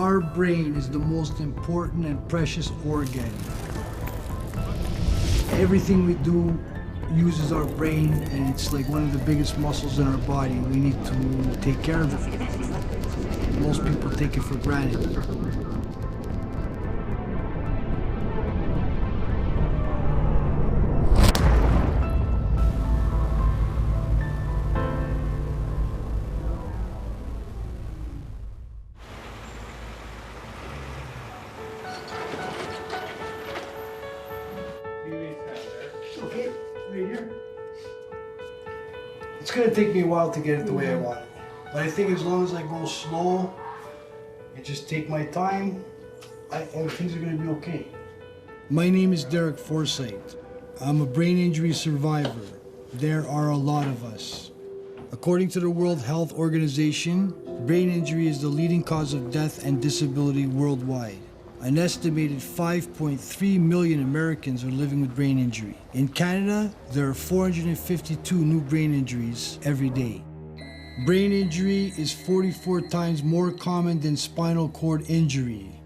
Our brain is the most important and precious organ. Everything we do uses our brain, and it's like one of the biggest muscles in our body. We need to take care of it. Most people take it for granted. Okay, right here. It's gonna take me a while to get it the way I want it. But I think as long as I go slow and just take my time, things are gonna be okay. My name is Derek Forsyth. I'm a brain injury survivor. There are a lot of us. According to the World Health Organization, brain injury is the leading cause of death and disability worldwide. An estimated 5.3 million Americans are living with brain injury. In Canada, there are 452 new brain injuries every day. Brain injury is 44 times more common than spinal cord injury,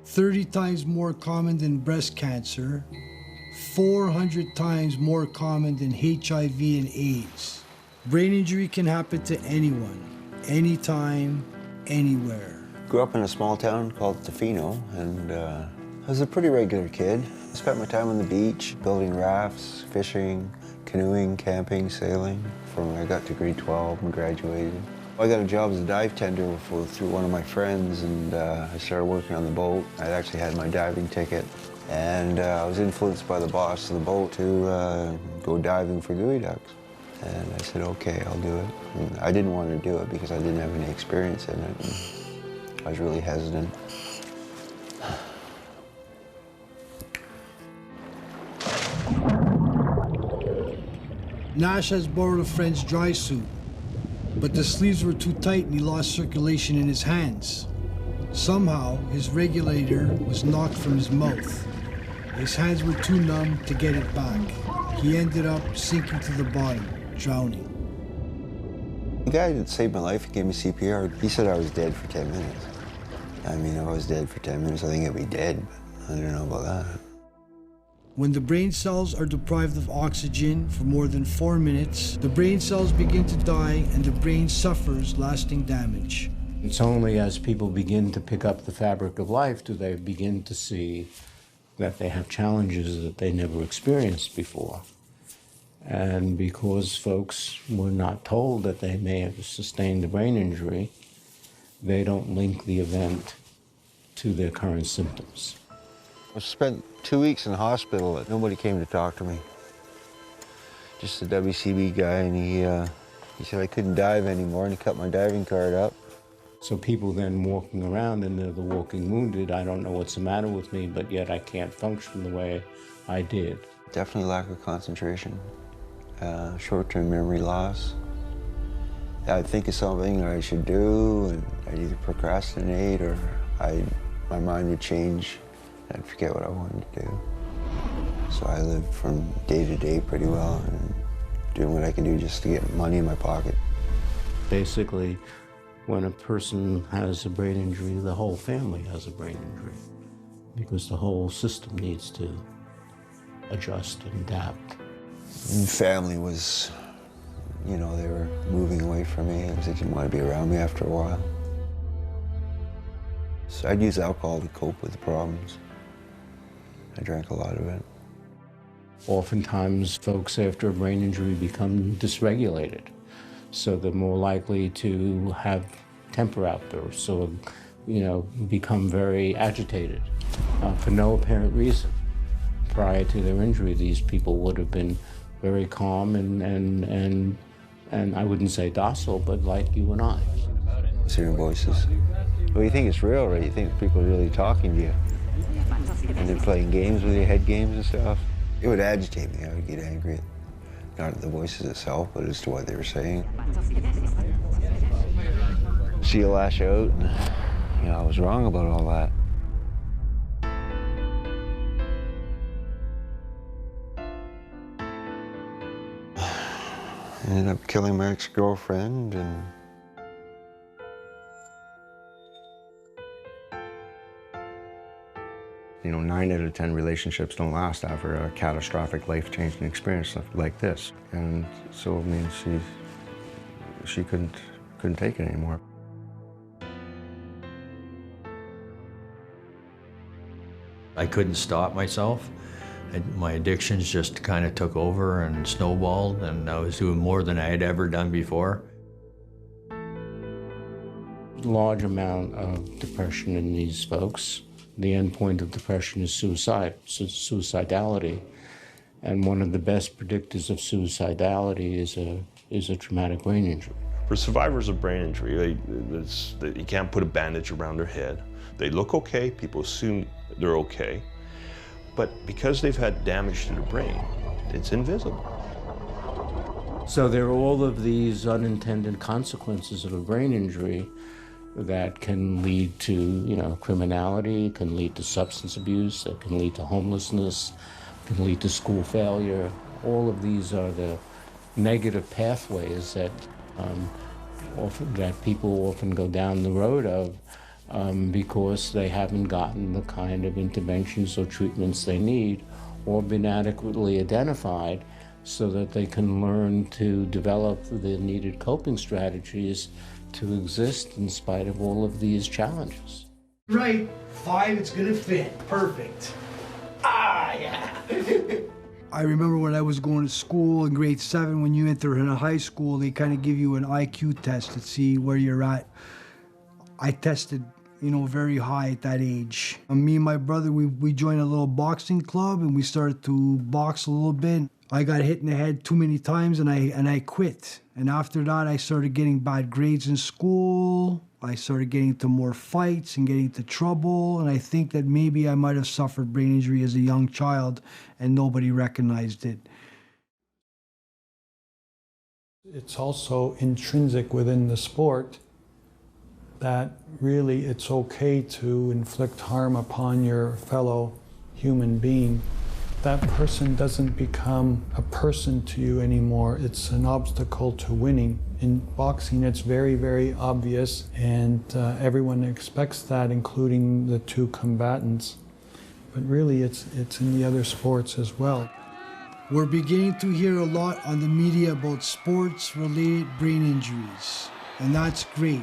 30 times more common than breast cancer, 400 times more common than HIV and AIDS. Brain injury can happen to anyone, anytime, anywhere. Grew up in a small town called Tofino, and I was a pretty regular kid. I spent my time on the beach, building rafts, fishing, canoeing, camping, sailing, from when I got to grade 12 and graduated. I got a job as a dive tender through one of my friends, and I started working on the boat. I actually had my diving ticket, and I was influenced by the boss of the boat to go diving for gooey ducks. And I said, okay, I'll do it. And I didn't want to do it because I didn't have any experience in it. And I was really hesitant. Nash has borrowed a friend's dry suit, but the sleeves were too tight and he lost circulation in his hands. Somehow, his regulator was knocked from his mouth. His hands were too numb to get it back. He ended up sinking to the bottom, drowning. The guy that saved my life, he gave me CPR. He said I was dead for 10 minutes. I mean, if I was dead for 10 minutes, I think I'd be dead. I don't know about that. When the brain cells are deprived of oxygen for more than 4 minutes, the brain cells begin to die and the brain suffers lasting damage. It's only as people begin to pick up the fabric of life do they begin to see that they have challenges that they never experienced before. And because folks were not told that they may have sustained a brain injury, they don't link the event to their current symptoms. I spent 2 weeks in hospital. Nobody came to talk to me. Just the WCB guy, and he said I couldn't dive anymore, and he cut my diving card up. So people then walking around, and they're the walking wounded. I don't know what's the matter with me, but yet I can't function the way I did. Definitely lack of concentration, short-term memory loss. I'd think of something I should do, and I'd either procrastinate or my mind would change. I'd forget what I wanted to do. So I lived from day to day pretty well and doing what I could do just to get money in my pocket. Basically, when a person has a brain injury, the whole family has a brain injury because the whole system needs to adjust and adapt. And family was, you know, they were moving away from me because they didn't want to be around me after a while. So I'd use alcohol to cope with the problems. I drank a lot of it. Oftentimes, folks after a brain injury become dysregulated, so they're more likely to have temper outbursts or, become very agitated for no apparent reason. Prior to their injury, these people would have been very calm and I wouldn't say docile, but like you and I. Hearing voices. Well, you think it's real, right? You think people are really talking to you. And they're playing games with you, head games and stuff. It would agitate me. I would get angry, not at the voices itself, but as to what they were saying. See you lash out, and I was wrong about all that. I ended up killing my ex-girlfriend, and You know, 9 out of 10 relationships don't last after a catastrophic life-changing experience like this. And so, I mean, she couldn't take it anymore. I couldn't stop myself. My addictions just kind of took over and snowballed, and I was doing more than I had ever done before. Large amount of depression in these folks. The end point of depression is suicidality. And one of the best predictors of suicidality is a traumatic brain injury. For survivors of brain injury, you can't put a bandage around their head. They look okay, people assume they're okay, but because they've had damage to the brain, it's invisible. So there are all of these unintended consequences of a brain injury that can lead to, you know, criminality, can lead to substance abuse, that can lead to homelessness, can lead to school failure. All of these are the negative pathways that that people often go down the road of because they haven't gotten the kind of interventions or treatments they need or been adequately identified so that they can learn to develop the needed coping strategies to exist in spite of all of these challenges. Right, 5, it's gonna fit, perfect. Ah, yeah. I remember when I was going to school in grade 7, when you enter in a high school, they kind of give you an IQ test to see where you're at. I tested, you know, very high at that age. Me and my brother, we joined a little boxing club and we started to box a little bit. I got hit in the head too many times and I quit. And after that, I started getting bad grades in school. I started getting into more fights and getting into trouble. And I think that maybe I might have suffered brain injury as a young child and nobody recognized it. It's also intrinsic within the sport that really it's okay to inflict harm upon your fellow human being. That person doesn't become a person to you anymore. It's an obstacle to winning. In boxing, it's very, very obvious, and everyone expects that, including the two combatants. But really, it's in the other sports as well. We're beginning to hear a lot on the media about sports-related brain injuries, and that's great.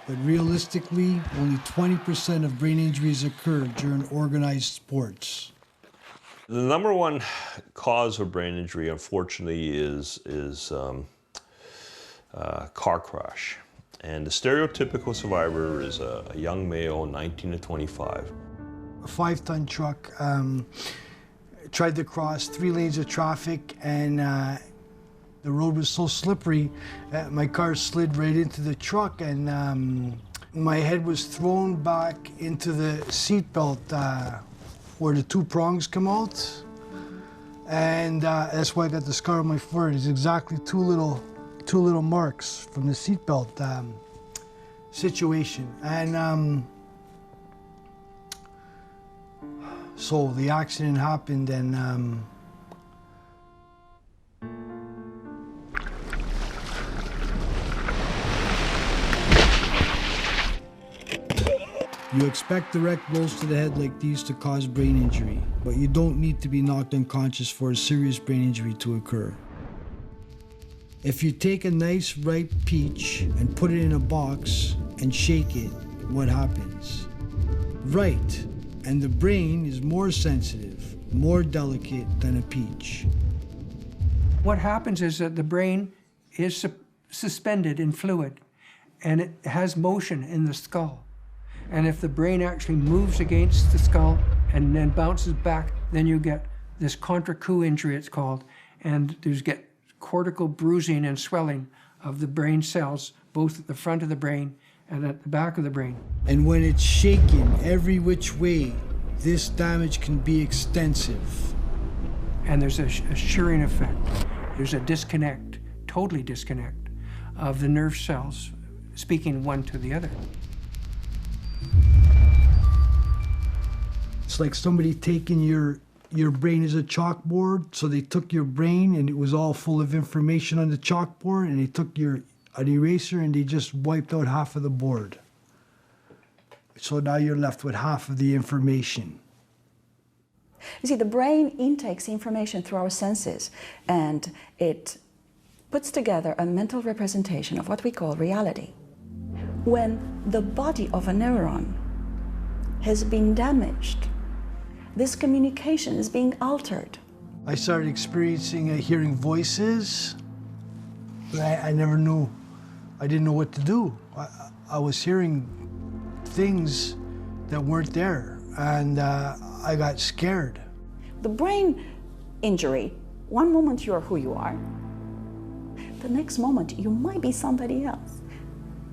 But realistically, only 20% of brain injuries occur during organized sports. The number one cause of brain injury, unfortunately, is car crash. And the stereotypical survivor is a young male, 19 to 25. A 5-ton truck tried to cross 3 lanes of traffic, and the road was so slippery that my car slid right into the truck, and my head was thrown back into the seatbelt where the 2 prongs come out, and that's why I got the scar on my forehead. It's exactly two little marks from the seatbelt situation, and so the accident happened, and you expect direct blows to the head like these to cause brain injury, but you don't need to be knocked unconscious for a serious brain injury to occur. If you take a nice ripe peach and put it in a box and shake it, what happens? Right, and the brain is more sensitive, more delicate than a peach. What happens is that the brain is suspended in fluid, and it has motion in the skull. And if the brain actually moves against the skull and then bounces back, then you get this contre-coup injury, it's called, and there's get cortical bruising and swelling of the brain cells, both at the front of the brain and at the back of the brain. And when it's shaken every which way, this damage can be extensive. And there's a shearing effect. There's a disconnect, totally disconnect, of the nerve cells speaking one to the other. It's like somebody taking your brain as a chalkboard, so they took your brain and it was all full of information on the chalkboard, and they took an eraser and they just wiped out half of the board. So now you're left with half of the information. You see, the brain intakes information through our senses, and it puts together a mental representation of what we call reality. When the body of a neuron has been damaged, this communication is being altered. I started experiencing hearing voices. I never knew. I didn't know what to do. I was hearing things that weren't there, and I got scared. The brain injury, one moment you're who you are, the next moment you might be somebody else.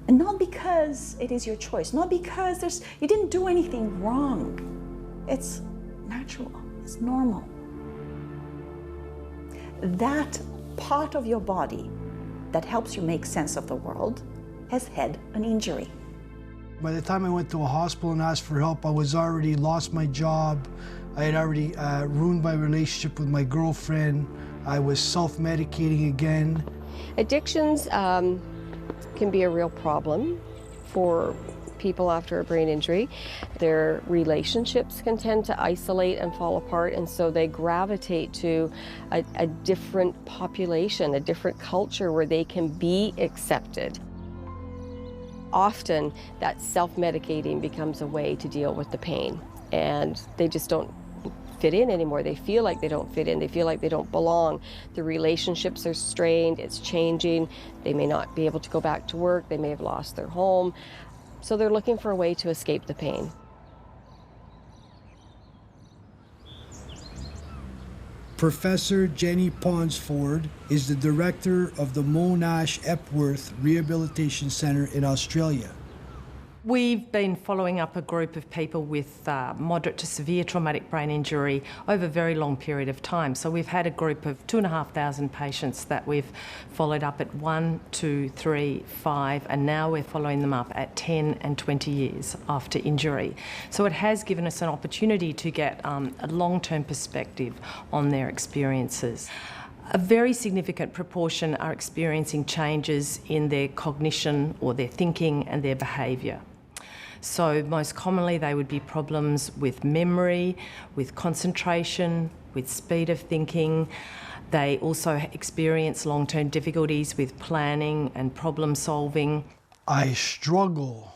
And not because it is your choice, not because you didn't do anything wrong. It's natural, it's normal. That part of your body that helps you make sense of the world has had an injury. By the time I went to a hospital and asked for help, I was already lost my job. I had already ruined my relationship with my girlfriend. I was self-medicating again. Addictions can be a real problem for people after a brain injury. Their relationships can tend to isolate and fall apart, and so they gravitate to a different population, a different culture where they can be accepted. Often that self-medicating becomes a way to deal with the pain, and they just don't fit in anymore. They feel like they don't fit in. They feel like they don't belong. The relationships are strained. It's changing. They may not be able to go back to work. They may have lost their home. So they're looking for a way to escape the pain. Professor Jenny Ponsford is the director of the Monash Epworth Rehabilitation Centre in Australia. We've been following up a group of people with moderate to severe traumatic brain injury over a very long period of time. So we've had a group of 2,500 patients that we've followed up at 1, 2, 3, 5, and now we're following them up at 10 and 20 years after injury. So it has given us an opportunity to get a long-term perspective on their experiences. A very significant proportion are experiencing changes in their cognition or their thinking and their behaviour. So most commonly they would be problems with memory, with concentration, with speed of thinking. They also experience long-term difficulties with planning and problem solving. I struggle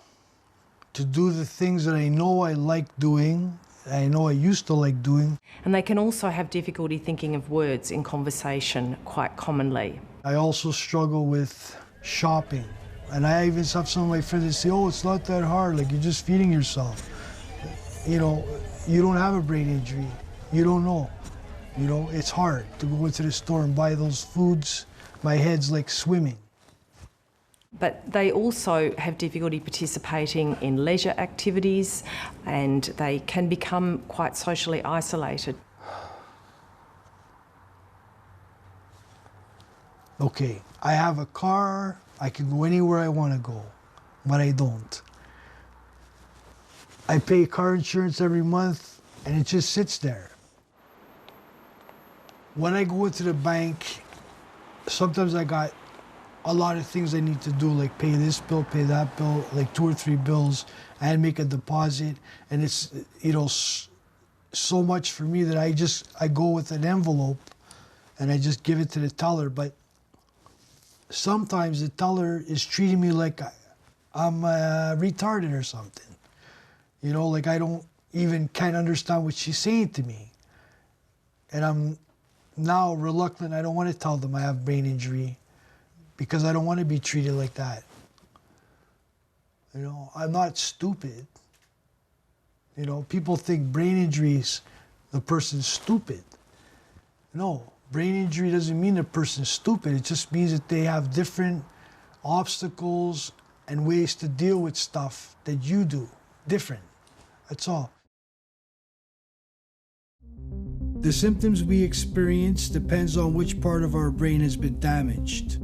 to do the things that I know I like doing, I know I used to like doing. And they can also have difficulty thinking of words in conversation quite commonly. I also struggle with shopping. And I even have some of my friends that say, oh, it's not that hard, like you're just feeding yourself. You know, you don't have a brain injury. You don't know. You know, it's hard to go into the store and buy those foods. My head's like swimming. But they also have difficulty participating in leisure activities, and they can become quite socially isolated. Okay, I have a car, I can go anywhere I want to go, but I don't. I pay car insurance every month, and it just sits there. When I go into the bank, sometimes I got a lot of things I need to do, like pay this bill, pay that bill, like 2 or 3 bills, and make a deposit. And it's, you know, so much for me that I go with an envelope and I just give it to the teller. But sometimes the teller is treating me like I'm retarded or something. You know, like I don't even can't understand what she's saying to me. And I'm now reluctant. I don't want to tell them I have brain injury, because I don't want to be treated like that. You know, I'm not stupid. You know, people think brain injuries, the person's stupid. No, brain injury doesn't mean the person's stupid. It just means that they have different obstacles and ways to deal with stuff that you do. Different. That's all. The symptoms we experience depends on which part of our brain has been damaged.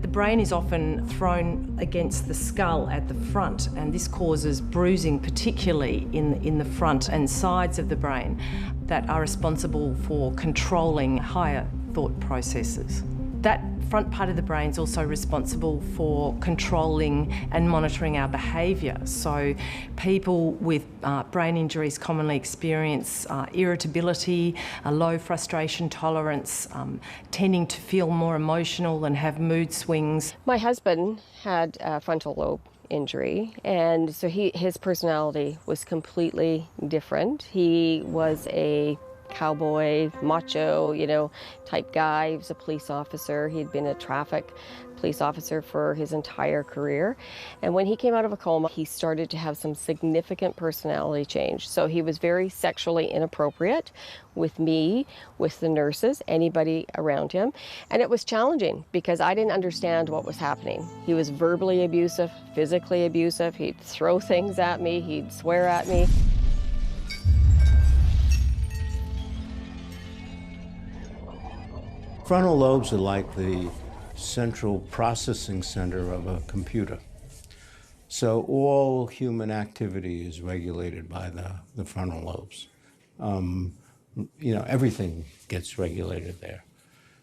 The brain is often thrown against the skull at the front, and this causes bruising, particularly in the front and sides of the brain, that are responsible for controlling higher thought processes. That front part of the brain is also responsible for controlling and monitoring our behaviour. So people with brain injuries commonly experience irritability, a low frustration tolerance, tending to feel more emotional and have mood swings. My husband had a frontal lobe injury, and so his personality was completely different. He was a cowboy, macho, type guy. He was a police officer. He'd been a traffic police officer for his entire career. And when he came out of a coma, he started to have some significant personality change. So he was very sexually inappropriate with me, with the nurses, anybody around him. And it was challenging because I didn't understand what was happening. He was verbally abusive, physically abusive. He'd throw things at me. He'd swear at me. Frontal lobes are like the central processing center of a computer. So all human activity is regulated by the frontal lobes. Everything gets regulated there.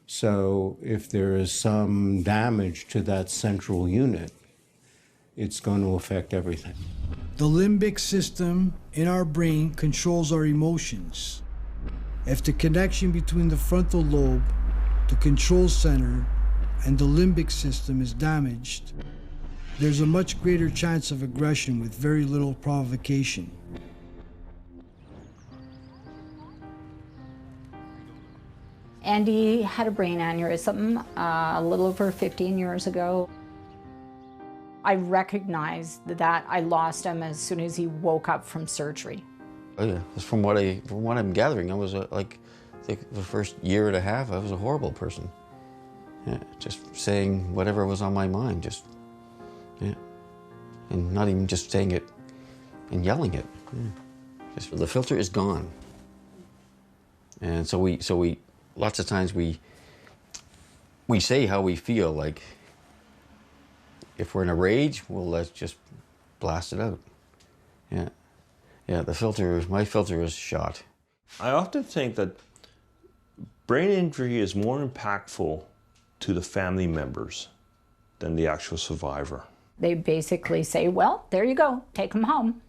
So if there is some damage to that central unit, it's going to affect everything. The limbic system in our brain controls our emotions. If the connection between the frontal lobe, the control center, and the limbic system is damaged, there's a much greater chance of aggression with very little provocation. Andy had a brain aneurysm a little over 15 years ago. I recognized that I lost him as soon as he woke up from surgery. Oh yeah, from what I'm gathering, I was the first year and a half, I was a horrible person. Yeah, just saying whatever was on my mind, and not even just saying it and yelling it. Yeah. Just the filter is gone, and so we lots of times we say how we feel. Like if we're in a rage, well, let's just blast it out. Yeah, yeah. My filter is shot. I often think that brain injury is more impactful to the family members than the actual survivor. They basically say, well, there you go, take him home.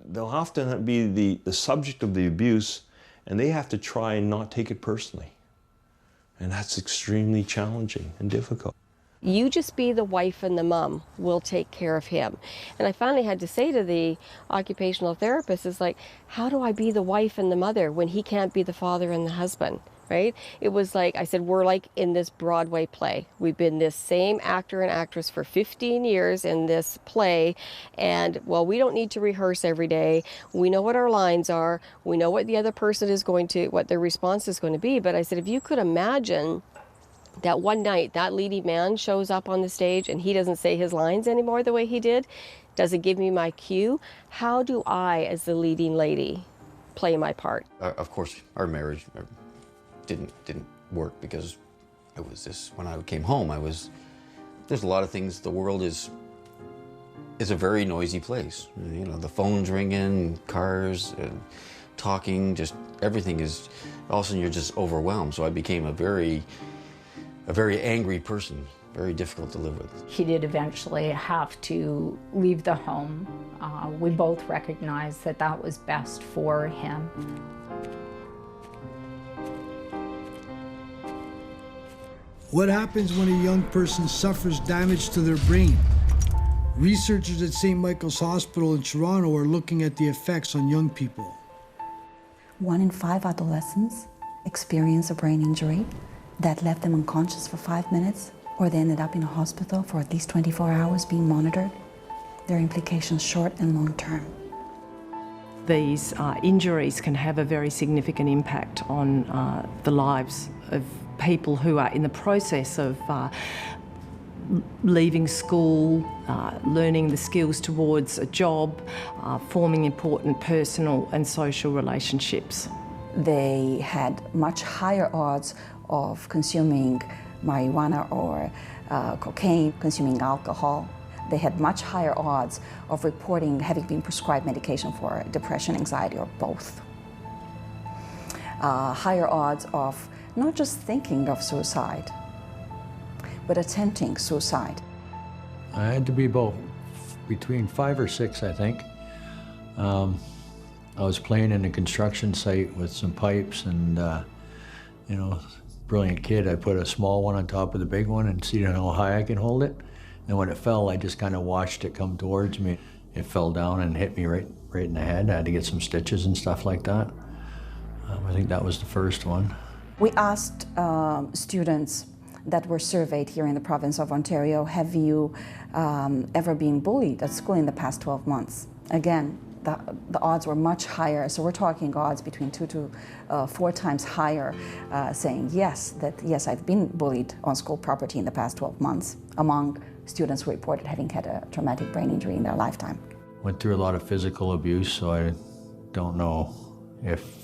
They'll often be the subject of the abuse, and they have to try and not take it personally. And that's extremely challenging and difficult. You just be the wife and the mom. We'll take care of him. And I finally had to say to the occupational therapist, is like, how do I be the wife and the mother when he can't be the father and the husband, right? It was like, I said, we're like in this Broadway play. We've been this same actor and actress for 15 years in this play. And well, we don't need to rehearse every day. We know what our lines are. We know what the other person is what their response is going to be. But I said, if you could imagine that one night that leading man shows up on the stage and he doesn't say his lines anymore the way he did, doesn't give me my cue, how do I, as the leading lady, play my part? Of course, our marriage didn't work because when I came home, there's a lot of things. The world is a very noisy place. The phone's ringing, cars, and talking, just everything is, all of a sudden you're just overwhelmed. So I became a very angry person, very difficult to live with. He did eventually have to leave the home. We both recognized that that was best for him. What happens when a young person suffers damage to their brain? Researchers at St. Michael's Hospital in Toronto are looking at the effects on young people. 1 in 5 adolescents experience a brain injury that left them unconscious for 5 minutes, or they ended up in a hospital for at least 24 hours being monitored. There are implications short and long term. These injuries can have a very significant impact on the lives of people who are in the process of leaving school, learning the skills towards a job, forming important personal and social relationships. They had much higher odds of consuming marijuana or cocaine, consuming alcohol. They had much higher odds of reporting having been prescribed medication for depression, anxiety, or both. Higher odds of not just thinking of suicide, but attempting suicide. I had to be both, between 5 or 6, I think. I was playing in a construction site with some pipes and, you know, brilliant kid. I put a small one on top of the big one and see how high I can hold it. And when it fell, I just kind of watched it come towards me. It fell down and hit me right in the head. I had to get some stitches and stuff like that. I think that was the first one. We asked students that were surveyed here in the province of Ontario, have you ever been bullied at school in the past 12 months? Again, the odds were much higher, so we're talking odds between 2 to 4 times higher, saying yes, I've been bullied on school property in the past 12 months among students who reported having had a traumatic brain injury in their lifetime. Went through a lot of physical abuse, so I don't know if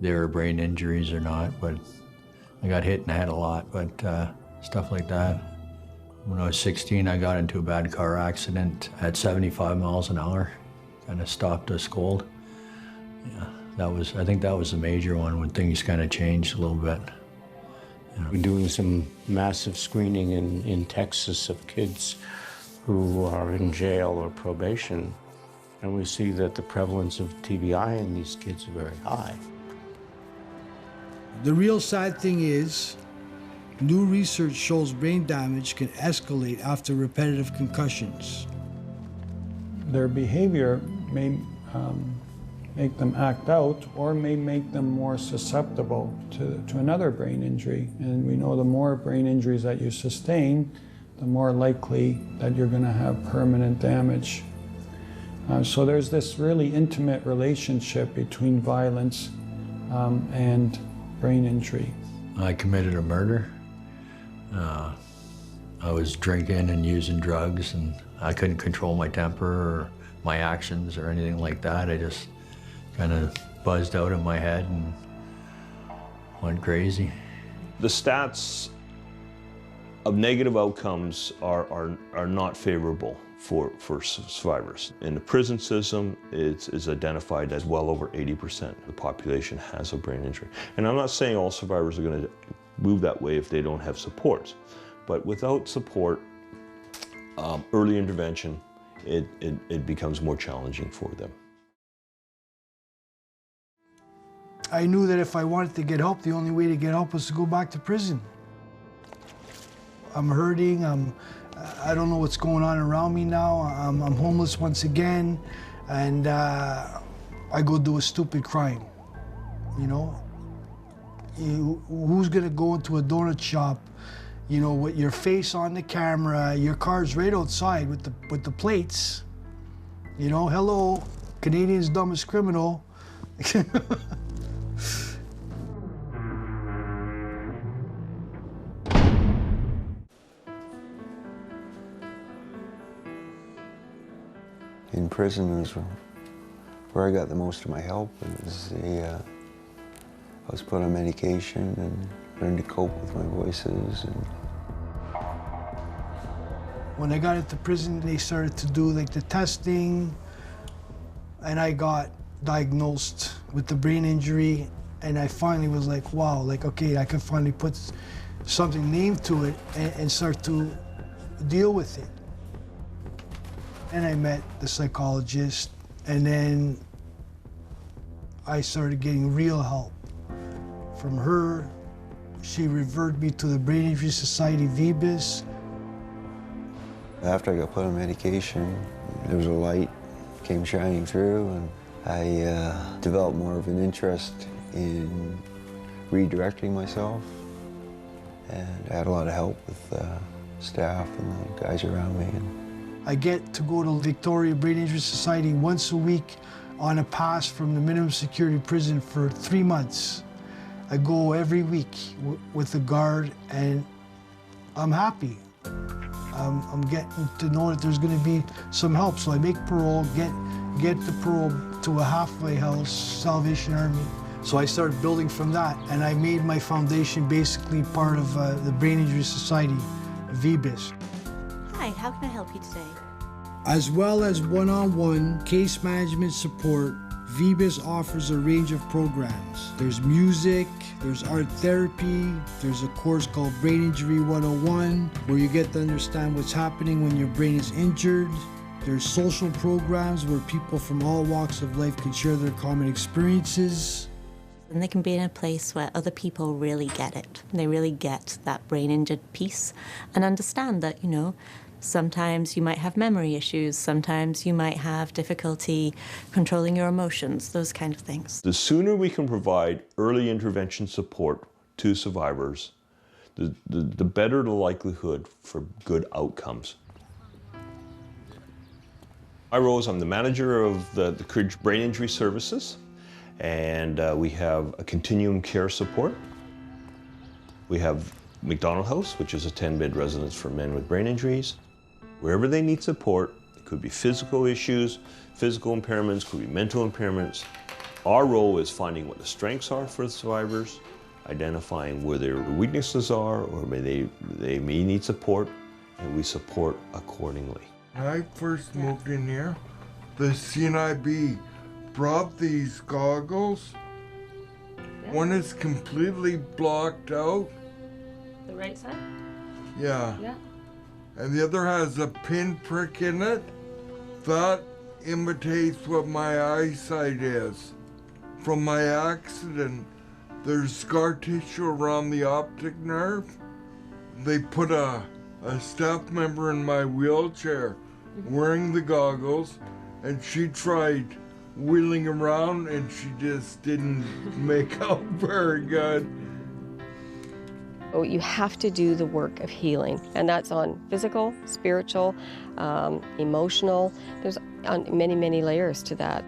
there are brain injuries or not, but I got hit in the head a lot, but stuff like that. When I was 16, I got into a bad car accident at 75 miles an hour. Kind of stopped us cold. Yeah, I think that was the major one when things kind of changed a little bit. Yeah. We're doing some massive screening in Texas of kids who are in jail or probation, and we see that the prevalence of TBI in these kids are very high. The real sad thing is, new research shows brain damage can escalate after repetitive concussions. Their behavior may make them act out or may make them more susceptible to another brain injury. And we know the more brain injuries that you sustain, the more likely that you're going to have permanent damage. So there's this really intimate relationship between violence and brain injury. I committed a murder. I was drinking and using drugs, and I couldn't control my temper or my actions or anything like that. I just kind of buzzed out of my head and went crazy. The stats of negative outcomes are not favorable for survivors. In the prison system, it's identified as well over 80% of the population has a brain injury. And I'm not saying all survivors are going to move that way if they don't have support, but without support, early intervention, it becomes more challenging for them. I knew that if I wanted to get help, the only way to get help was to go back to prison. I'm hurting, I don't know what's going on around me now. I'm homeless once again, and I go do a stupid crime, you know? Who's gonna go into a donut shop, you know, with your face on the camera, your car's right outside with the plates, you know, hello, Canadian's dumbest criminal. In prison was where I got the most of my help. It was I was put on medication and learned to cope with my voices. And when I got into prison, they started to do like the testing, and I got diagnosed with the brain injury, and I finally was like, wow, like, okay, I can finally put something named to it and start to deal with it. And I met the psychologist, and then I started getting real help from her. She referred me to the Brain Injury Society, VBIS. after I got put on medication, there was a light came shining through, and I developed more of an interest in redirecting myself. And I had a lot of help with staff and the guys around me. I get to go to Victoria Brain Injury Society once a week on a pass from the minimum security prison for 3 months. I go every week with the guard, and I'm happy. I'm getting to know that there's going to be some help. So I make parole, get the parole to a halfway house, Salvation Army. So I started building from that, and I made my foundation basically part of the Brain Injury Society, VBIS. Hi, how can I help you today? As well as one-on-one case management support VBIS offers a range of programs. There's music, there's art therapy, there's a course called Brain Injury 101, where you get to understand what's happening when your brain is injured. There's social programs where people from all walks of life can share their common experiences. And they can be in a place where other people really get it. They really get that brain injured piece and understand that, sometimes you might have memory issues, sometimes you might have difficulty controlling your emotions, those kind of things. The sooner we can provide early intervention support to survivors, the better the likelihood for good outcomes. I'm the manager of the Courage Brain Injury Services, and we have a continuum care support. We have McDonald House, which is a 10-bed residence for men with brain injuries. Wherever they need support, it could be physical issues, physical impairments, could be mental impairments. Our role is finding what the strengths are for the survivors, identifying where their weaknesses are, or they may need support, and we support accordingly. When I first moved in here, the CNIB brought these goggles. One is completely blocked out. The right side? Yeah. Yeah. And the other has a pinprick in it. That imitates what my eyesight is. From my accident, there's scar tissue around the optic nerve. They put a staff member in my wheelchair wearing the goggles, and she tried wheeling around and she just didn't make out very good. You have to do the work of healing, and that's on physical, spiritual, emotional. There's many, many layers to that.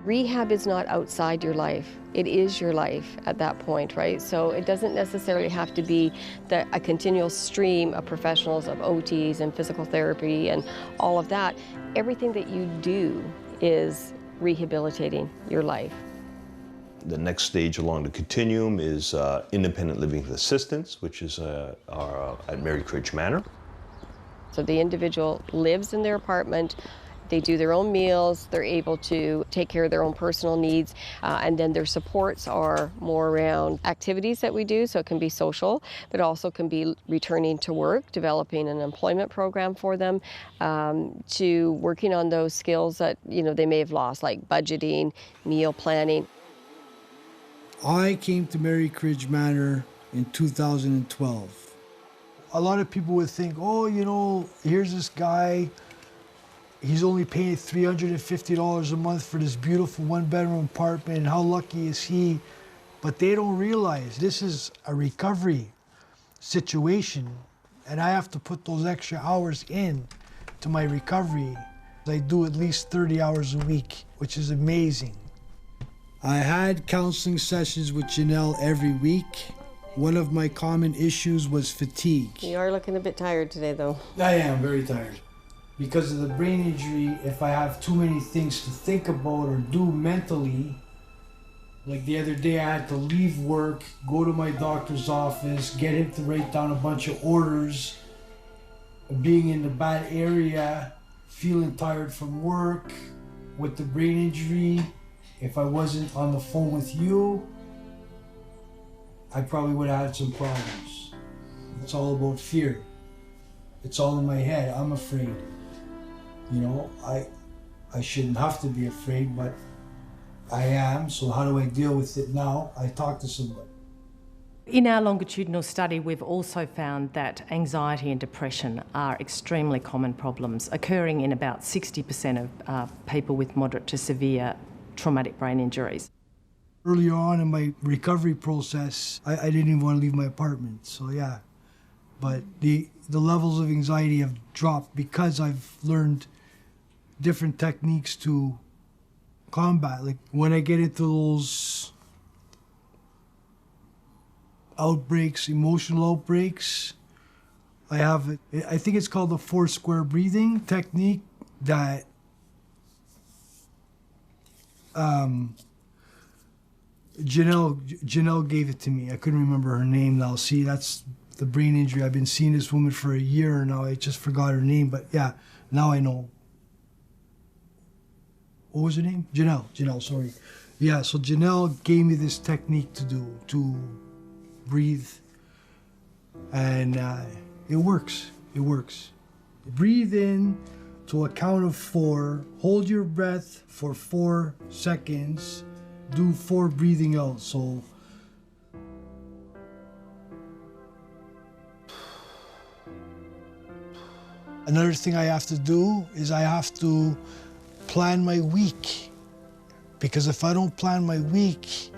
Rehab is not outside your life. It is your life at that point, right? So it doesn't necessarily have to be a continual stream of professionals, of OTs and physical therapy and all of that. Everything that you do is rehabilitating your life. The next stage along the continuum is independent living with assistance, which is at Mary Cridge Manor. So the individual lives in their apartment, they do their own meals, they're able to take care of their own personal needs, and then their supports are more around activities that we do, so it can be social, but also can be returning to work, developing an employment program for them, to working on those skills that they may have lost, like budgeting, meal planning. I came to Mary Cridge Manor in 2012. A lot of people would think, here's this guy, he's only paying $350 a month for this beautiful one-bedroom apartment, and how lucky is he? But they don't realize this is a recovery situation, and I have to put those extra hours in to my recovery. I do at least 30 hours a week, which is amazing. I had counseling sessions with Janelle every week. One of my common issues was fatigue. You are looking a bit tired today, though. I am very tired. Because of the brain injury, if I have too many things to think about or do mentally, like the other day I had to leave work, go to my doctor's office, get him to write down a bunch of orders, being in the bad area, feeling tired from work, with the brain injury. If I wasn't on the phone with you, I probably would have had some problems. It's all about fear. It's all in my head. I'm afraid. I shouldn't have to be afraid, but I am. So how do I deal with it now? I talk to somebody. In our longitudinal study, we've also found that anxiety and depression are extremely common problems, occurring in about 60% of people with moderate to severe traumatic brain injuries. Earlier on in my recovery process, I didn't even want to leave my apartment, so yeah. But the levels of anxiety have dropped because I've learned different techniques to combat. Like when I get into those outbreaks, emotional outbreaks, I think it's called the 4 square breathing technique that Janelle gave it to me. I couldn't remember her name now. See, that's the brain injury. I've been seeing this woman for a year now. I just forgot her name, but yeah, now I know what was her name? Janelle, sorry. Yeah, so Janelle gave me this technique to breathe. And it works. Breathe in to a count of 4. Hold your breath for 4 seconds. Do 4 breathing out. So another thing I have to do is I have to plan my week. Because if I don't plan my week,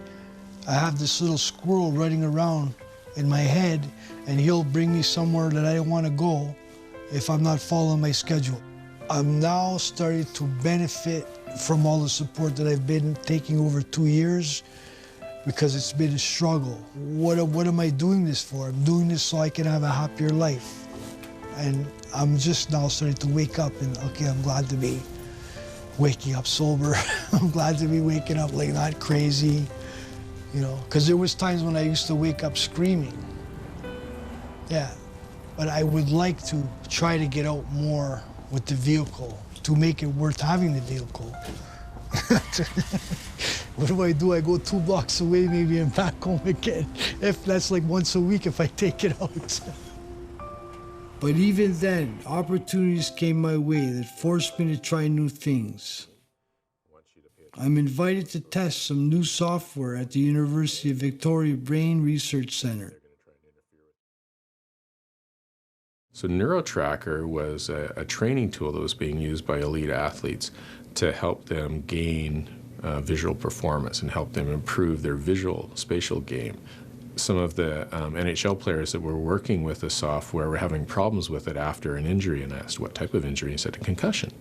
I have this little squirrel running around in my head, and he'll bring me somewhere that I don't want to go if I'm not following my schedule. I'm now starting to benefit from all the support that I've been taking over 2 years, because it's been a struggle. What am I doing this for? I'm doing this so I can have a happier life. And I'm just now starting to wake up and, okay, I'm glad to be waking up sober. I'm glad to be waking up like not crazy, you know, because there was times when I used to wake up screaming. Yeah, but I would like to try to get out more with the vehicle to make it worth having the vehicle. What do? I go 2 blocks away maybe and back home again. If that's like once a week if I take it out. But even then, opportunities came my way that forced me to try new things. I'm invited to test some new software at the University of Victoria Brain Research Center. So NeuroTracker was a training tool that was being used by elite athletes to help them gain visual performance and help them improve their visual spatial game. Some of the NHL players that were working with the software were having problems with it after an injury, and I asked what type of injury, and said a concussion.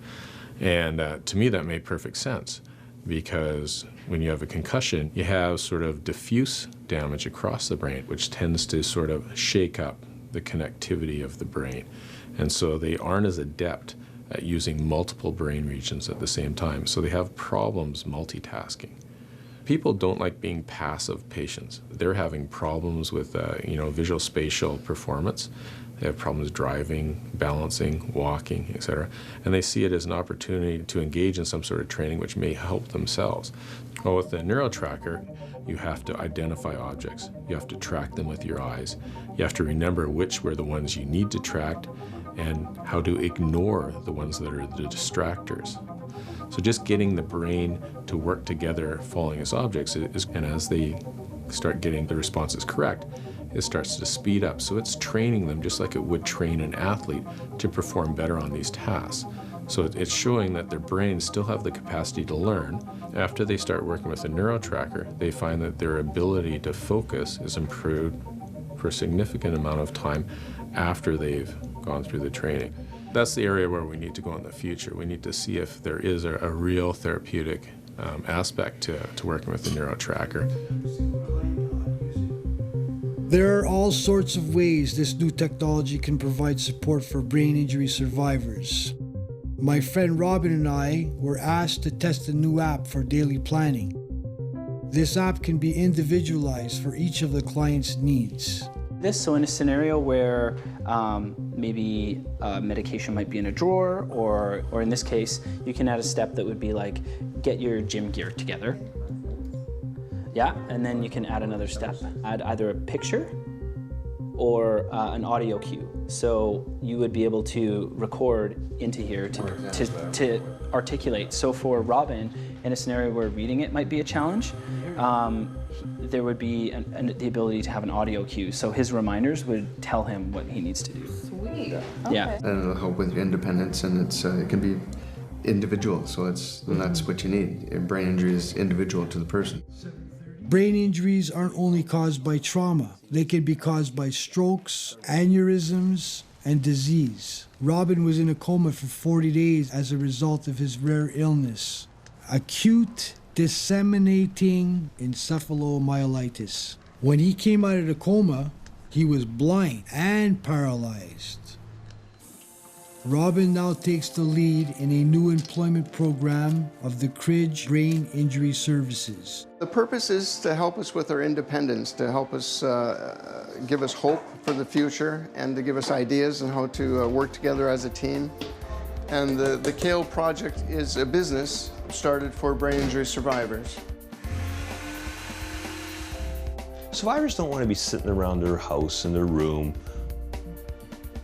And to me that made perfect sense, because when you have a concussion, you have sort of diffuse damage across the brain, which tends to sort of shake up the connectivity of the brain. And so they aren't as adept at using multiple brain regions at the same time, so they have problems multitasking. People don't like being passive patients. They're having problems with visual spatial performance. They have problems driving, balancing, walking, etc. And they see it as an opportunity to engage in some sort of training which may help themselves. Well, with the NeuroTracker, you have to identify objects. You have to track them with your eyes. You have to remember which were the ones you need to track and how to ignore the ones that are the distractors. So just getting the brain to work together following its objects, and as they start getting the responses correct, it starts to speed up. So it's training them just like it would train an athlete to perform better on these tasks. So it's showing that their brains still have the capacity to learn. After they start working with a NeuroTracker, they find that their ability to focus is improved for a significant amount of time after they've gone through the training. That's the area where we need to go in the future. We need to see if there is a real therapeutic aspect to working with the NeuroTracker. There are all sorts of ways this new technology can provide support for brain injury survivors. My friend Robin and I were asked to test a new app for daily planning. This app can be individualized for each of the client's needs. So in a scenario where maybe medication might be in a drawer, or in this case, you can add a step that would be like, get your gym gear together. Yeah, and then you can add another step. Add either a picture or an audio cue. So you would be able to record into here to articulate. So for Robin, in a scenario where reading it might be a challenge, there would be the ability to have an audio cue. So his reminders would tell him what he needs to do. Sweet. Okay. Yeah. And it'll help with independence, and it can be individual, so that's what you need. Brain injury is individual to the person. Brain injuries aren't only caused by trauma. They can be caused by strokes, aneurysms, and disease. Robin was in a coma for 40 days as a result of his rare illness, acute disseminating encephalomyelitis. When he came out of the coma, he was blind and paralyzed. Robin now takes the lead in a new employment program of the Cridge Brain Injury Services. The purpose is to help us with our independence, to help us give us hope for the future, and to give us ideas on how to work together as a team. And the KALE project is a business started for brain injury survivors. Survivors don't want to be sitting around their house in their room,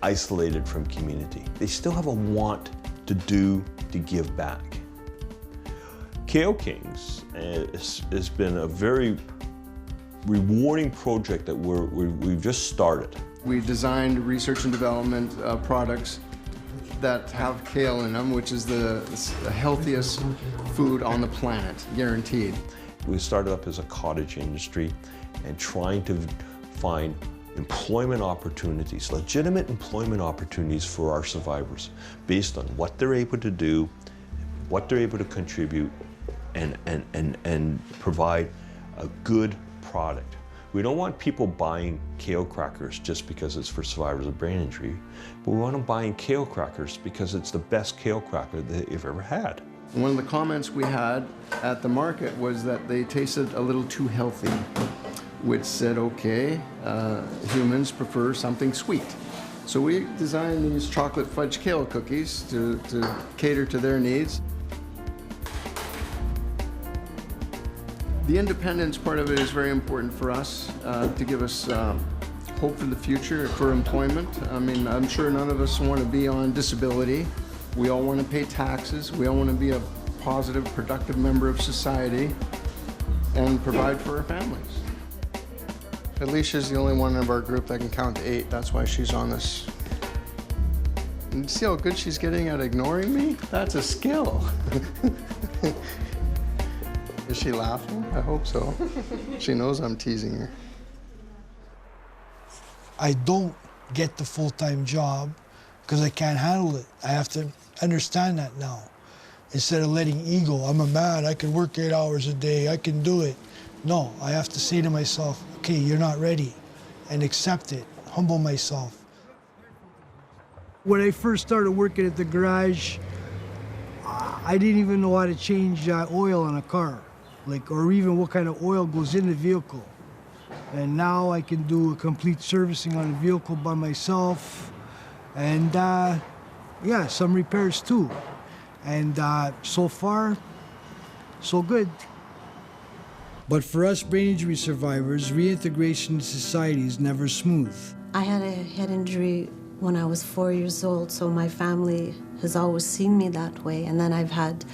isolated from community. They still have a want to give back. KALE Kings has been a very rewarding project that we've just started. We designed research and development products that have kale in them, which is the healthiest food on the planet, guaranteed. We started up as a cottage industry and trying to find employment opportunities, legitimate employment opportunities for our survivors based on what they're able to do, what they're able to contribute, and provide a good product. We don't want people buying kale crackers just because it's for survivors of brain injury, but we want them buying kale crackers because it's the best kale cracker that they've ever had. One of the comments we had at the market was that they tasted a little too healthy, which said, okay, humans prefer something sweet. So we designed these chocolate fudge kale cookies to cater to their needs. The independence part of it is very important for us to give us hope for the future, for employment. I mean, I'm sure none of us want to be on disability. We all want to pay taxes. We all want to be a positive, productive member of society and provide for our families. Alicia's the only one of our group that can count to 8. That's why she's on this. And see how good she's getting at ignoring me? That's a skill. Is she laughing? I hope so. She knows I'm teasing her. I don't get the full-time job because I can't handle it. I have to understand that now. Instead of letting ego, I'm a man, I can work 8 hours a day, I can do it. No, I have to say to myself, okay, you're not ready, and accept it, humble myself. When I first started working at the garage, I didn't even know how to change oil on a car, or even what kind of oil goes in the vehicle. And now I can do a complete servicing on a vehicle by myself, and yeah, some repairs too. And so far, so good. But for us brain injury survivors, reintegration into society is never smooth. I had a head injury when I was 4 years old, so my family has always seen me that way. And then I've had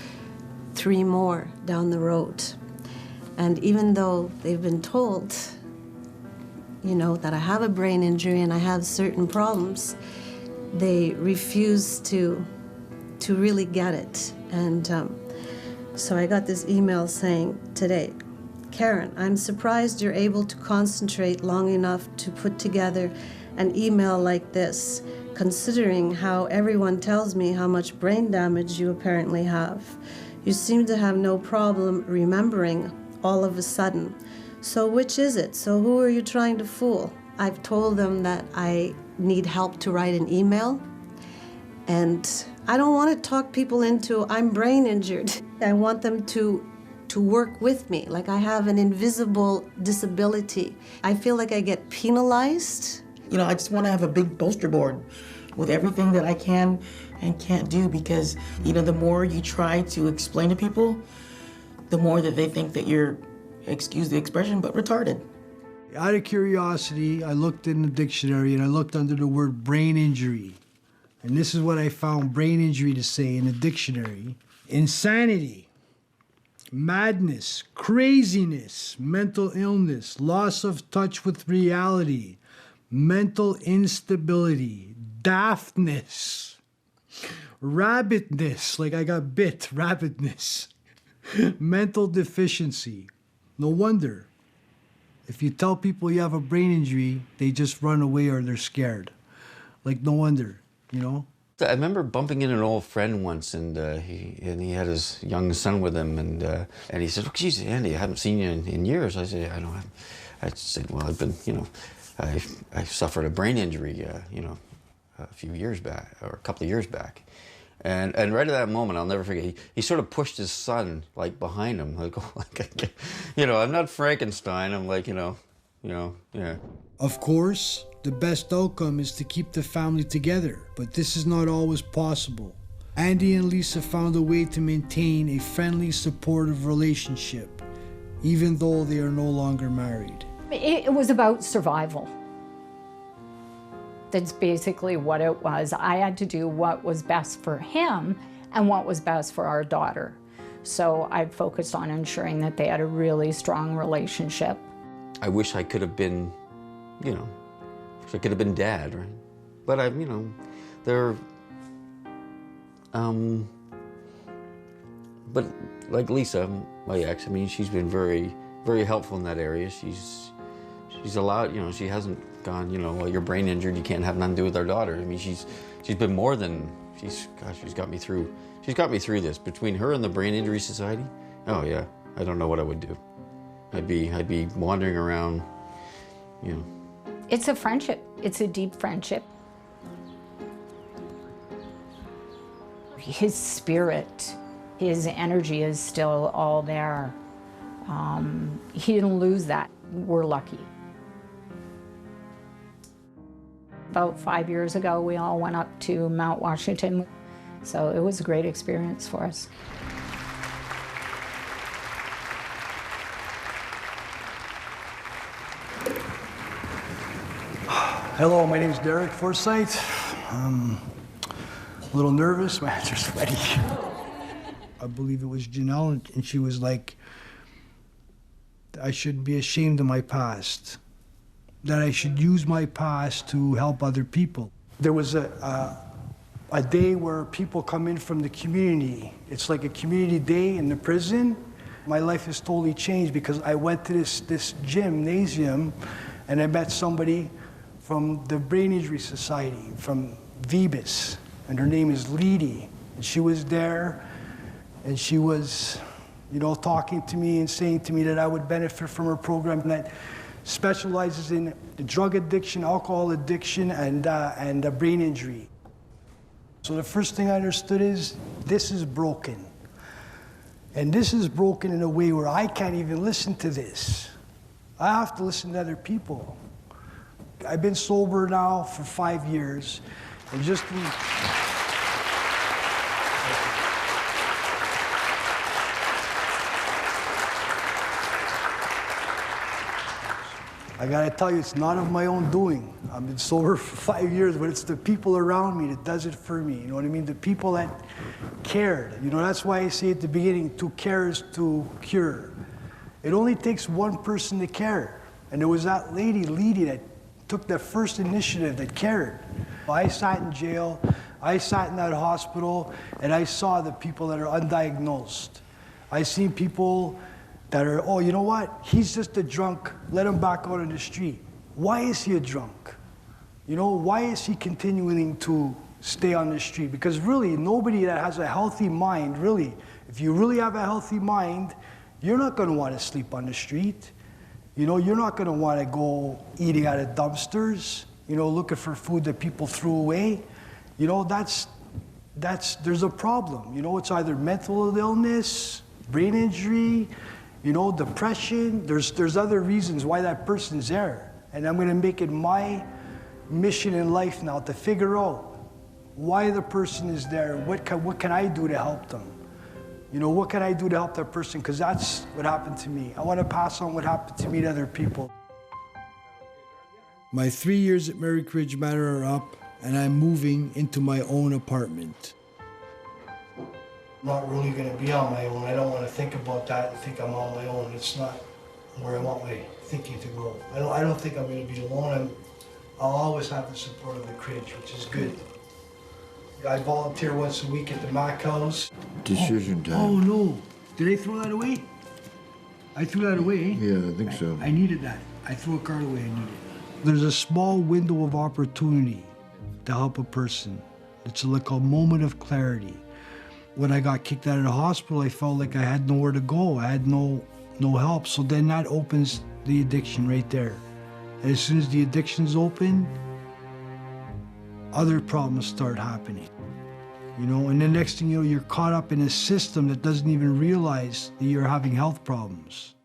3 more down the road. And even though they've been told, you know, that I have a brain injury and I have certain problems, they refuse to really get it. And so I got this email saying today, Karen, I'm surprised you're able to concentrate long enough to put together an email like this, considering how everyone tells me how much brain damage you apparently have. You seem to have no problem remembering all of a sudden. So which is it? So who are you trying to fool? I've told them that I need help to write an email, and I don't want to talk people into I'm brain injured. I want them to work with me, like I have an invisible disability. I feel like I get penalized. You know, I just want to have a big poster board with everything that I can and can't do, because, you know, the more you try to explain to people, the more that they think that you're, excuse the expression, but retarded. Out of curiosity, I looked in the dictionary and I looked under the word brain injury. And this is what I found brain injury to say in the dictionary. Insanity, madness, craziness, mental illness, loss of touch with reality, mental instability, daftness, rabbitness, like I got bit, rabbitness, mental deficiency. No wonder. If you tell people you have a brain injury, they just run away or they're scared. Like, no wonder, you know? I remember bumping into an old friend once, and he had his young son with him, and he said, "Oh, geez, Andy, I haven't seen you in years." I said, "I know." I said, "Well, I've been, you know, I suffered a brain injury, you know, a few years back, or a couple of years back." And right at that moment, I'll never forget, he sort of pushed his son, like, behind him. Like, you know, I'm not Frankenstein. I'm like, you know, yeah. Of course, the best outcome is to keep the family together, but this is not always possible. Andy and Lisa found a way to maintain a friendly, supportive relationship, even though they are no longer married. It was about survival. That's basically what it was. I had to do what was best for him and what was best for our daughter. So I focused on ensuring that they had a really strong relationship. I wish I could have been, you know, wish I could have been dad, right? But you know, they're, but like Lisa, my ex, I mean, she's been very, very helpful in that area. She's allowed, you know, she hasn't gone, you know, well, you're brain injured, you can't have nothing to do with our daughter. I mean, she's been more than, she's got me through. She's got me through this. Between her and the Brain Injury Society, oh yeah, I don't know what I would do. I'd be wandering around, you know. It's a friendship. It's a deep friendship. His spirit, his energy is still all there. He didn't lose that. We're lucky. About 5 years ago, we all went up to Mount Washington. So it was a great experience for us. Hello, my name is Derek Forsyth. A little nervous, my hands are sweaty. I believe it was Janelle, and she was like, I should be ashamed of my past, that I should use my past to help other people. There was a day where people come in from the community. It's like a community day in the prison. My life has totally changed because I went to this gymnasium and I met somebody from the Brain Injury Society, from VBIS, and her name is Leedy. And she was there and she was, you know, talking to me and saying to me that I would benefit from her program that specializes in drug addiction, alcohol addiction, and brain injury. So the first thing I understood is this is broken. And this is broken in a way where I can't even listen to this. I have to listen to other people. I've been sober now for 5 years, and just I gotta tell you, it's not of my own doing. I've been sober for 5 years, but it's the people around me that does it for me. You know what I mean? The people that cared. You know, that's why I say at the beginning, to care is to cure. It only takes one person to care. And there was that lady, Leedy, that took the first initiative, that cared. I sat in jail, I sat in that hospital, and I saw the people that are undiagnosed. I seen people that are, oh, you know what? He's just a drunk. Let him back out on the street. Why is he a drunk? You know, why is he continuing to stay on the street? Because really, nobody that has a healthy mind, really, if you really have a healthy mind, you're not going to want to sleep on the street. You know, you're not going to want to go eating out of dumpsters, you know, looking for food that people threw away. You know, there's a problem. You know, it's either mental illness, brain injury, you know, depression. There's other reasons why that person's there. And I'm going to make it my mission in life now to figure out why the person is there. What can I do to help them? You know, what can I do to help that person? Because that's what happened to me. I want to pass on what happened to me to other people. My 3 years at Merrick Ridge Manor are up, and I'm moving into my own apartment. I'm not really going to be on my own. I don't want to think about that and think I'm on my own. It's not where I want my thinking to go. I don't think I'm going to be alone. I'll always have the support of the Ridge, which is good. I volunteer once a week at the Mac House. Decision time. Oh no! Did I throw that away? I threw that away. Yeah, I think so. I needed that. I threw a card away. I needed it. There's a small window of opportunity to help a person. It's like a moment of clarity. When I got kicked out of the hospital, I felt like I had nowhere to go. I had no help. So then that opens the addiction right there. And as soon as the addiction's open, other problems start happening. You know, and the next thing you know, you're caught up in a system that doesn't even realize that you're having health problems.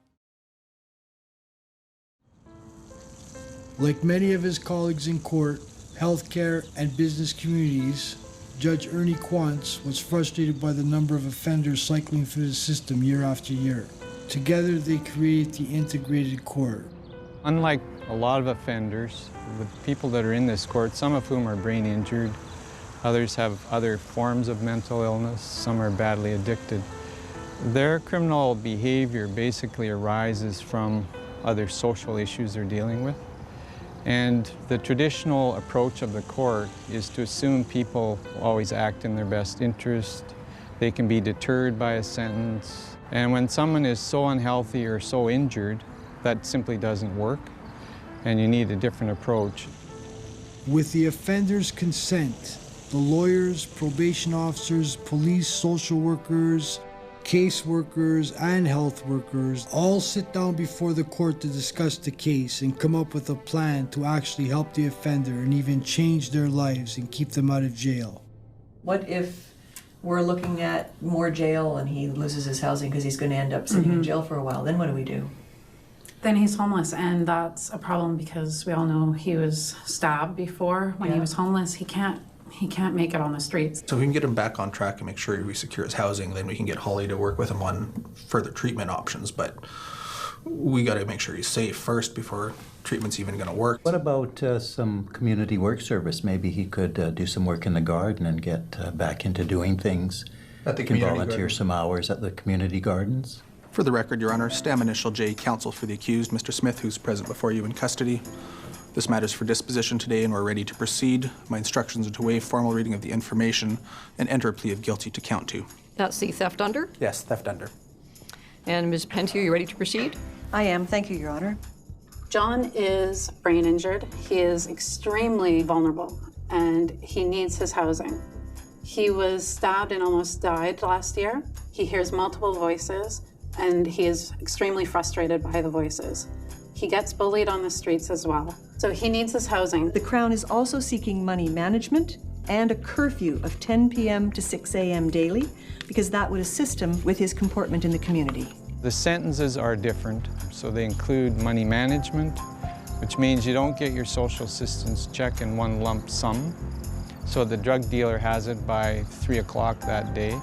Like many of his colleagues in court, healthcare, and business communities, Judge Ernie Quantz was frustrated by the number of offenders cycling through the system year after year. Together, they created the integrated court. Unlike a lot of offenders, the people that are in this court, some of whom are brain injured, others have other forms of mental illness, some are badly addicted. Their criminal behavior basically arises from other social issues they're dealing with. And the traditional approach of the court is to assume people always act in their best interest. They can be deterred by a sentence. And when someone is so unhealthy or so injured, that simply doesn't work, and you need a different approach. With the offender's consent, the lawyers, probation officers, police, social workers, caseworkers, and health workers all sit down before the court to discuss the case and come up with a plan to actually help the offender and even change their lives and keep them out of jail. What if we're looking at more jail and he loses his housing because he's going to end up sitting in jail for a while? Then what do we do? Then he's homeless, and that's a problem because we all know he was stabbed before when he was homeless. He can't make it on the streets. So if we can get him back on track and make sure we secure his housing, then we can get Holly to work with him on further treatment options. But we got to make sure he's safe first before treatment's even going to work. What about some community work service? Maybe he could do some work in the garden and get back into doing things. At the He can community volunteer garden. some hours at the community gardens. For the record, Your Honor, Stam Initial J, counsel for the accused, Mr. Smith, who's present before you in custody. This matter is for disposition today, and we're ready to proceed. My instructions are to waive formal reading of the information and enter a plea of guilty to count 2. That's the theft under? Yes, theft under. And Ms. Pentier, you ready to proceed? I am. Thank you, Your Honor. John is brain injured. He is extremely vulnerable, and he needs his housing. He was stabbed and almost died last year. He hears multiple voices, and he is extremely frustrated by the voices. He gets bullied on the streets as well. So he needs his housing. The Crown is also seeking money management and a curfew of 10 p.m. to 6 a.m. daily, because that would assist him with his comportment in the community. The sentences are different, so they include money management, which means you don't get your social assistance check in one lump sum. So the drug dealer has it by 3 o'clock that day.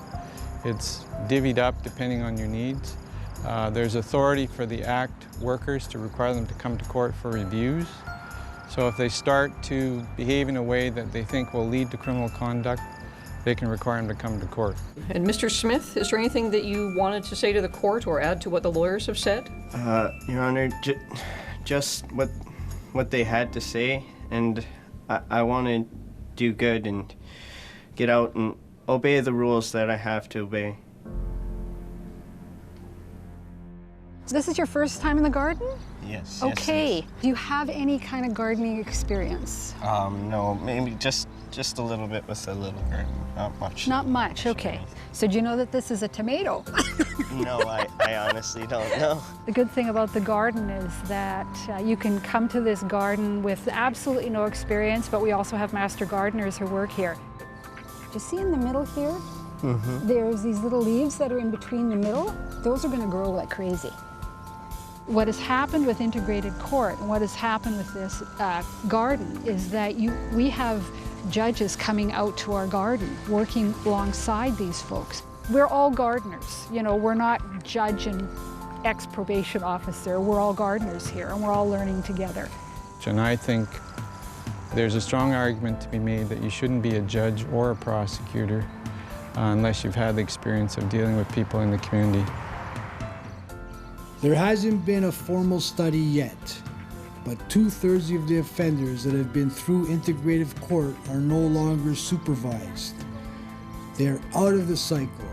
It's divvied up depending on your needs. There's authority for the ACT workers to require them to come to court for reviews. So if they start to behave in a way that they think will lead to criminal conduct, they can require them to come to court. And Mr. Smith, is there anything that you wanted to say to the court or add to what the lawyers have said? Your Honor, just what they had to say, and I want to do good and get out and obey the rules that I have to obey. So this is your first time in the garden? Yes. Okay. Yes, Do you have any kind of gardening experience? no, maybe just a little bit with a little garden, not much. Not much, okay. So do you know that this is a tomato? No, I honestly don't know. The good thing about the garden is that you can come to this garden with absolutely no experience, but we also have master gardeners who work here. Do you see in the middle here? Mm-hmm. There's these little leaves that are in between the middle. Those are going to grow like crazy. What has happened with integrated court and what has happened with this garden is that we have judges coming out to our garden, working alongside these folks. We're all gardeners, you know, we're not judge and ex-probation officer, we're all gardeners here and we're all learning together. And I think there's a strong argument to be made that you shouldn't be a judge or a prosecutor unless you've had the experience of dealing with people in the community. There hasn't been a formal study yet, but 2/3 of the offenders that have been through integrative court are no longer supervised. They're out of the cycle.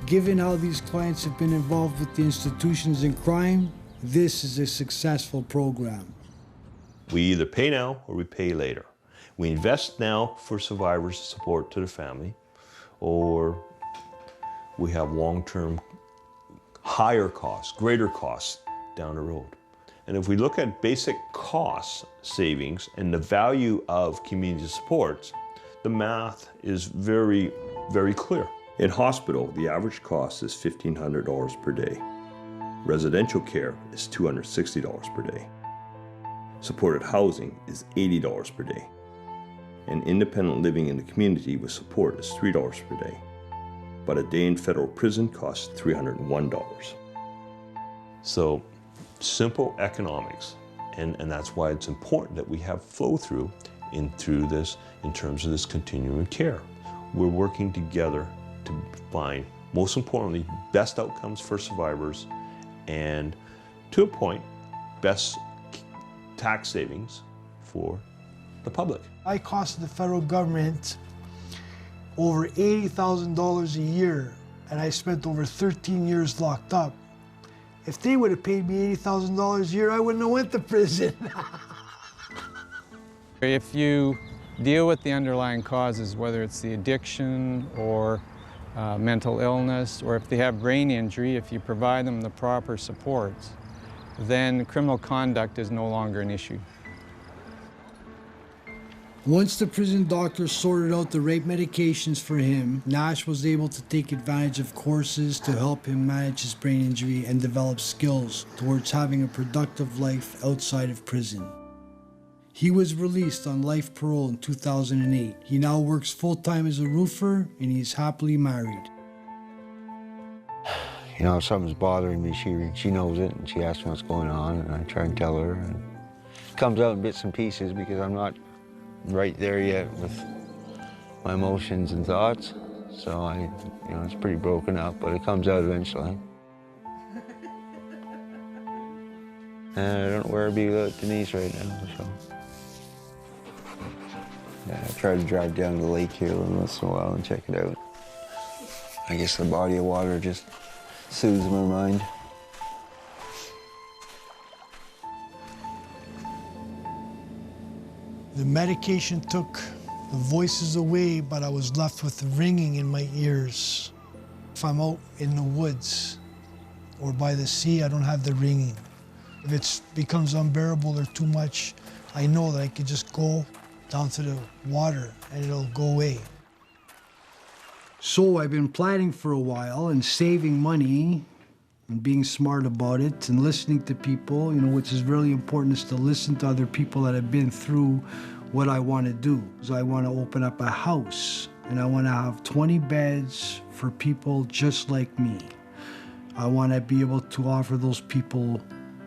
Given how these clients have been involved with the institutions in crime, this is a successful program. We either pay now or we pay later. We invest now for survivors' support to the family, or we have long-term higher costs, greater costs down the road. And if we look at basic cost savings and the value of community supports, the math is very, very clear. In hospital, the average cost is $1,500 per day. Residential care is $260 per day. Supported housing is $80 per day. and independent living in the community with support is $3 per day. But a day in federal prison costs $301. So simple economics, and that's why it's important that we have flow through through this in terms of this continuing care. We're working together to find, most importantly, best outcomes for survivors and, to a point, best tax savings for the public. I costed the federal government over $80,000 a year, and I spent over 13 years locked up. If they would have paid me $80,000 a year, I wouldn't have went to prison. If you deal with the underlying causes, whether it's the addiction or mental illness, or if they have brain injury, if you provide them the proper supports, then criminal conduct is no longer an issue. Once the prison doctor sorted out the right medications for him, Nash was able to take advantage of courses to help him manage his brain injury and develop skills towards having a productive life outside of prison. He was released on life parole in 2008. He now works full-time as a roofer, and he is happily married. You know, if something's bothering me, she knows it, and she asks me what's going on, and I try and tell her. And it comes out in bits and pieces because I'm not right there yet with my emotions and thoughts. So it's pretty broken up, but it comes out eventually. And I don't know where I'd be without Denise right now, so. Yeah, I try to drive down to the lake here once in a while and check it out. I guess the body of water just soothes my mind. The medication took the voices away, but I was left with the ringing in my ears. If I'm out in the woods or by the sea, I don't have the ringing. If it becomes unbearable or too much, I know that I could just go down to the water and it'll go away. So I've been planning for a while and saving money and being smart about it and listening to people, which is really important, is to listen to other people that have been through what I want to do. So I want to open up a house, and I want to have 20 beds for people just like me. I want to be able to offer those people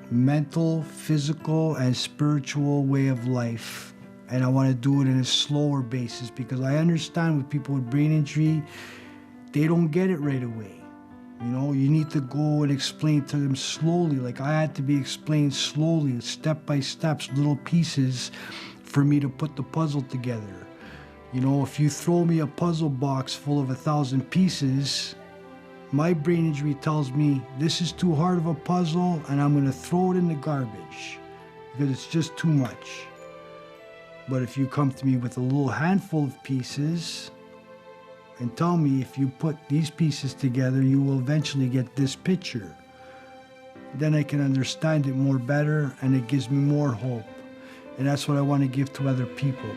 mental, physical, and spiritual way of life. And I want to do it in a slower basis because I understand with people with brain injury, they don't get it right away. You need to go and explain to them slowly. Like I had to be explained slowly, step by step, little pieces for me to put the puzzle together. If you throw me a puzzle box full of 1,000 pieces, my brain injury tells me this is too hard of a puzzle and I'm gonna throw it in the garbage because it's just too much. But if you come to me with a little handful of pieces and tell me if you put these pieces together, you will eventually get this picture, then I can understand it more better and it gives me more hope. And that's what I want to give to other people.